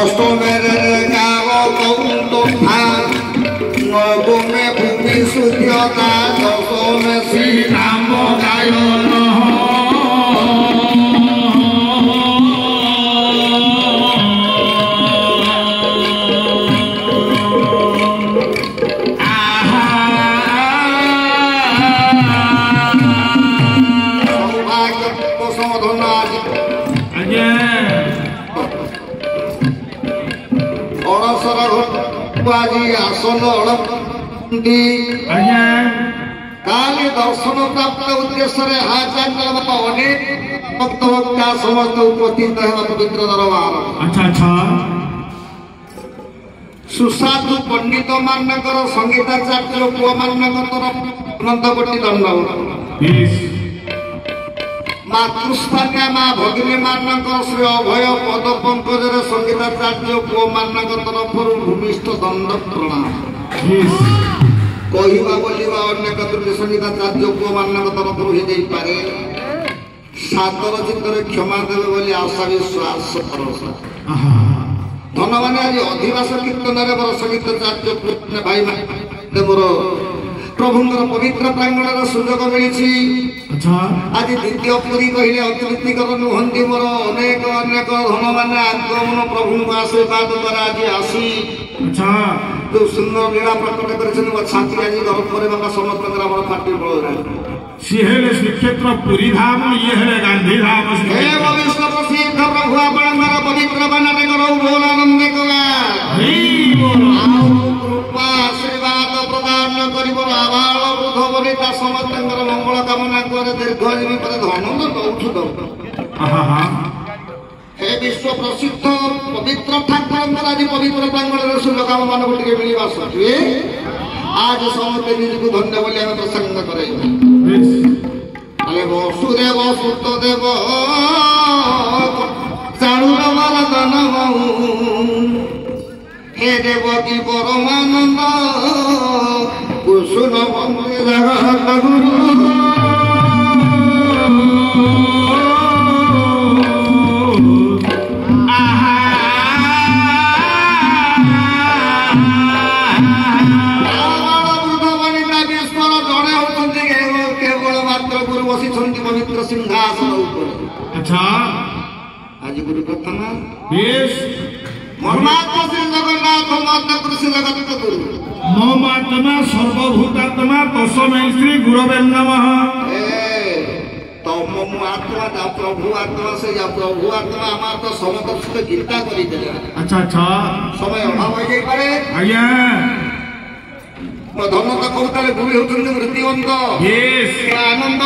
অষ্টমের গাও কৌন্তা নবমে ভূমি সূর্যতা দশমে শ্রীরাম গায়ন আজি আসন কালি দর্শন প্রাপ্ত উদ্দেশ্যে হাজার অনেক ভক্ত ভক্তা সমস্ত উপস্থিত হেবা পবিত্র দরবার। সুসাধু পণ্ডিত মানଙ୍କର ସଙ୍ଗୀତାଚାର୍ଯ୍ୟ ପୁଅ ମାନଙ୍କର ଅନନ୍ତ କୋଟି ଦଣ୍ଡବତ। ମାତୃସ୍ଥାନୀୟ ମା ଭଗିନୀ ମାନଙ୍କର ଶ୍ରୀ ଅଭୟ ପଦ ପଙ୍କଜରେ ସଙ୍ଗୀତାଚାର୍ଯ୍ୟ ପୁଅ ମାନଙ୍କ ତରଫରୁ ଭୂମିଷ୍ଠ ଦଣ୍ଡ ପ୍ରଣାମ। କହିବା ବୋଲିବା ଅନେକ ତ୍ରୁଟି ସଙ୍ଗୀତାଚାର୍ଯ୍ୟ ପୁଅ ମାନଙ୍କ ତରଫରୁ ହେଇଯାଇପାରେ। ସାଦର ଚିତ୍ତରେ କ୍ଷମା ଦେବେ ବୋଲି ଆଶା ବିଶ୍ୱାସ ଭରସା। ଧନମାନେ ଆଜି ଅଧିବାସ କୀର୍ତ୍ତନରେ ମୋର ସଙ୍ଗୀତାଚାର୍ଯ୍ୟ ଭାଇମାନେ ମୋର ପ୍ରଭୁଙ୍କର ପବିତ୍ର ପ୍ରାଙ୍ଗଣର ସୁଯୋଗ ମିଳିଛି। ଆଜି ଦ୍ୱିତୀୟ ପୁରୀ କହିଲେ ଅତିରିକ୍ତିକର ନୁହନ୍ତି। ମୋର ଅନେକ ଅନେକ ଧନମାନେ ଆଗମନ ପ୍ରଭୁଙ୍କ ଆଶୀର୍ବାଦ ଦ୍ୱାରା ଆଜି ଆସି ଯୋଉ ସୁନ୍ଦର ଲୀଳା ପ୍ରକଟ କରିଛନ୍ତି ମୋ ଛାତି ଆଜି ଗର୍ବରେ ବାପା ସମସ୍ତଙ୍କର ଆମର ପାଟି ବଳରେ ସିଏ ହେଲେ ଶ୍ରୀକ୍ଷେତ୍ର ପୁରୀ ଧାମ ଇଏ ହେଲେ ଗାନ୍ଧୀ ଧାମ। ହେ ଭବିଷ୍ୟ ପ୍ରସିଦ୍ଧ ପ୍ରଭୁ ଆପଣଙ୍କର ପବିତ୍ର ବାନାରେ କରଉ ବୋଲ ଆନନ୍ଦ କୃପା ଆଶୀର୍ବାଦ ପ୍ରଦାନ କରିବ। ଆବାଳ ବୃଦ୍ଧ ବନିତା ସମସ୍ତଙ୍କର ମଙ୍ଗଳ କାମନା କରେ ଦୀର୍ଘଜୀବୀ ପରେ ଧନ ଦଉଛୁ ଦଉ। हे विश्व प्रसिद्ध पवित्र ठाकुर आज पवित्र प्रांगण सुलोक आम मान टे मिलवा सके आज समस्त निज को धन्य बोली आम प्रसंग करे। वसुदेव सुतदेव चाणुरमर्दन हे देवकी परमानंद कुसुम जगत गुरु पवित्र सिंहासन अच्छा आज गुरु कथना बेश परमात्मा श्री जगन्नाथ माता श्री जगत गुरु मोमात्मा सर्वभूतात्मा तस्मै श्री गुरवे नमः। तम आत्मा जा प्रभु आत्मा से जा प्रभु आत्मा हमार तो समस्त गीता करी दे। अच्छा अच्छा समय अभाव हो जाई पारे आज्ञा धन तो कहता बुढ़ी होती मृत्युवंत आनंद